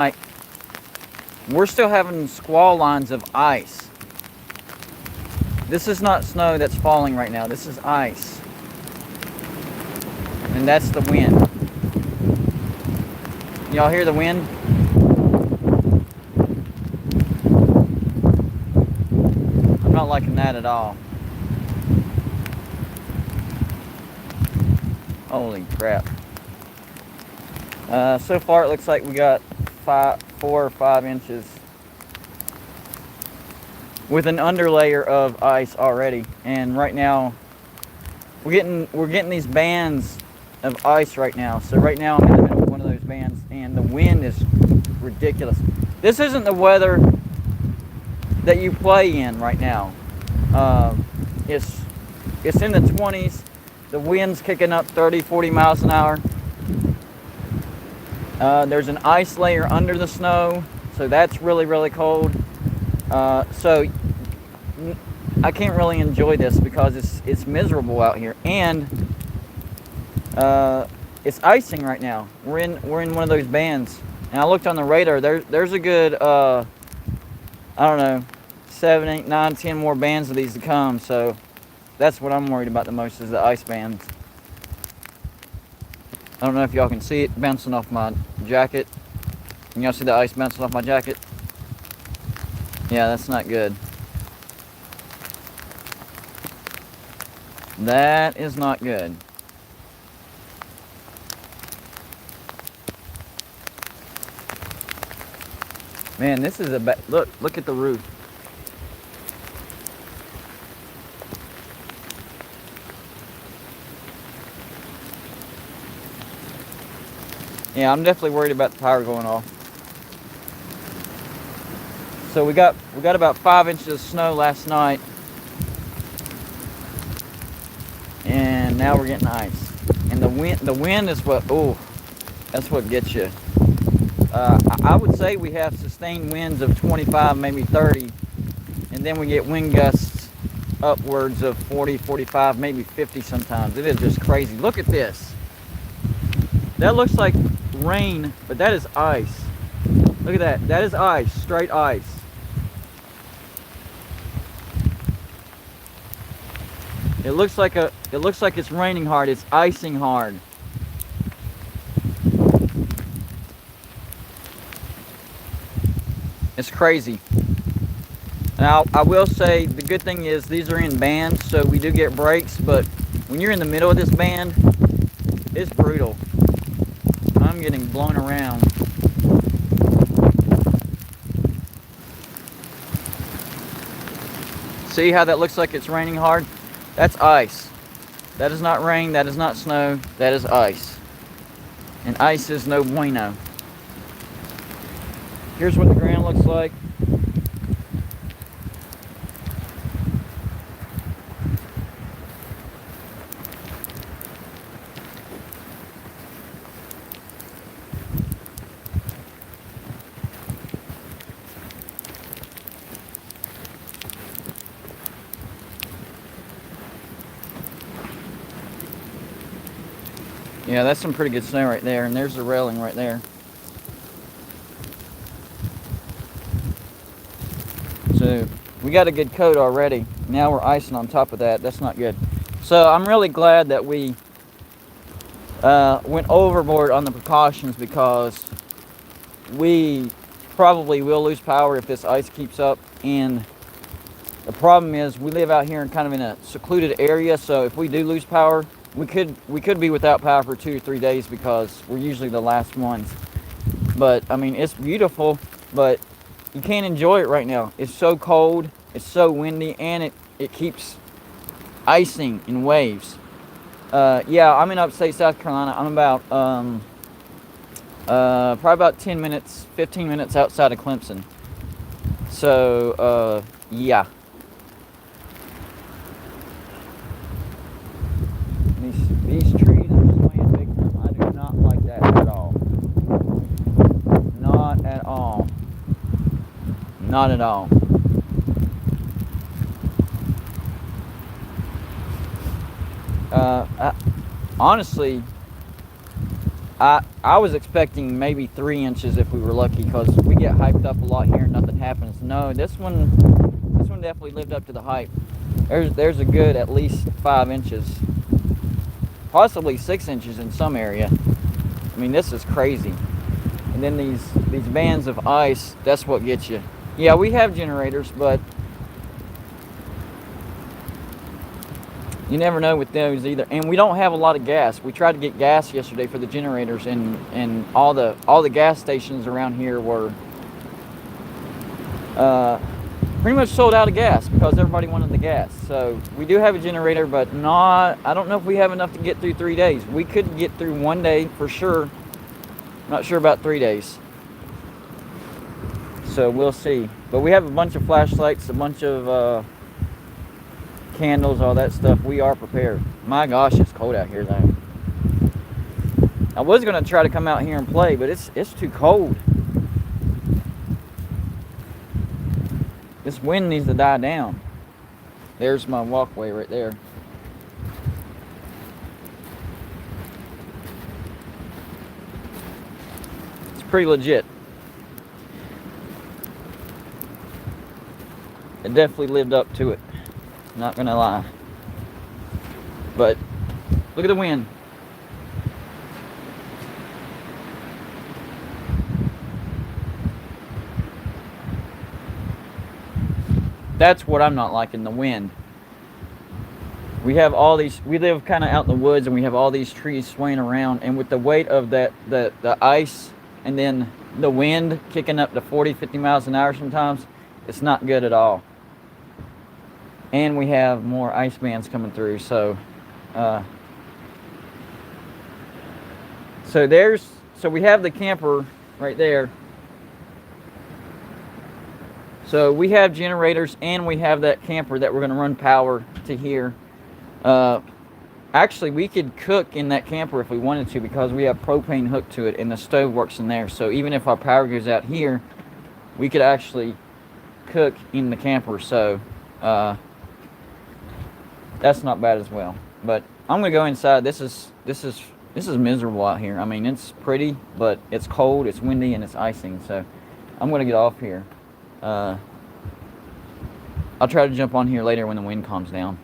Like, we're still having squall lines of ice. This is not snow that's falling right now. This is ice. And that's the wind. Y'all hear the wind? I'm not liking that at all. Holy crap. So far it looks like we got 4 or 5 inches with an underlayer of ice already. And right now we're getting these bands of ice right now. So right now I'm in the middle of one of those bands and the wind is ridiculous. This isn't the weather that you play in right now. It's in the 20s. The wind's kicking up 30, 40 miles an hour. There's an ice layer under the snow, so that's really, really cold. So I can't really enjoy this because it's miserable out here, and it's icing right now. We're in one of those bands, and I looked on the radar. There's a good I don't know, 7, 8, 9, 10 more bands of these to come. So that's what I'm worried about the most, is the ice bands. I don't know if y'all can see it bouncing off my jacket. Can y'all see the ice bouncing off my jacket? Yeah, that's not good. That is not good. Man, this is a look at the roof. Yeah, I'm definitely worried about the power going off. So we got about 5 inches of snow last night, and now we're getting ice. And the wind is what, that's what gets you. I would say we have sustained winds of 25, maybe 30, and then we get wind gusts upwards of 40, 45, maybe 50 sometimes. It is just crazy. Look at this. That looks like rain, but that is ice. Look at that. That is ice, straight ice. It looks like it's raining hard. It's icing hard. It's crazy. Now, I will say the good thing is these are in bands, so we do get breaks, but when you're in the middle of this band, it's brutal. I'm getting blown around. See how that looks like it's raining hard? That's ice. That is not rain, that is not snow, that is ice. And ice is no bueno. Here's what the ground looks like. Yeah, that's some pretty good snow right there, and there's the railing right there. So we got a good coat already. Now we're icing on top of that. That's not good. So I'm really glad that we went overboard on the precautions, because we probably will lose power if this ice keeps up. And the problem is we live out here in kind of in a secluded area, so if we do lose power, we could be without power for 2 or 3 days, because we're usually the last ones. But I mean, it's beautiful, but you can't enjoy it right now. It's so cold, it's so windy, and it keeps icing in waves. Yeah, I'm in upstate South Carolina. I'm about probably about 10 minutes, 15 minutes outside of Clemson. So yeah. These trees are swaying big time. I do not like that at all. Not at all. Not at all. Honestly, I was expecting maybe 3 inches if we were lucky, because we get hyped up a lot here and nothing happens. No, this one definitely lived up to the hype. There's a good at least 5 inches, possibly 6 inches in some area. I mean, this is crazy. And then these bands of ice, that's what gets you. Yeah, we have generators, but you never know with those either. And we don't have a lot of gas. We tried to get gas yesterday for the generators, and all the gas stations around here were pretty much sold out of gas because everybody wanted the gas. So we do have a generator, but I don't know if we have enough to get through 3 days. We could get through 1 day for sure. Not sure about 3 days. So we'll see. But we have a bunch of flashlights, a bunch of candles, all that stuff. We are prepared. My gosh, it's cold out here though. I was gonna try to come out here and play, but it's too cold. This wind needs to die down. There's my walkway right there. It's pretty legit. It definitely lived up to it. Not gonna lie. But look at the wind. That's what I'm not liking, the wind. We have all these, we live kind of out in the woods, and we have all these trees swaying around, and with the weight of the ice and then the wind kicking up to 40, 50 miles an hour sometimes, it's not good at all. And we have more ice bands coming through, so we have the camper right there. So we have generators, and we have that camper that we're going to run power to here. Actually, we could cook in that camper if we wanted to, because we have propane hooked to it and the stove works in there. So even if our power goes out here, we could actually cook in the camper. So that's not bad as well. But I'm going to go inside. This is miserable out here. I mean, it's pretty, but it's cold, it's windy, and it's icing. So I'm going to get off here. I'll try to jump on here later when the wind calms down.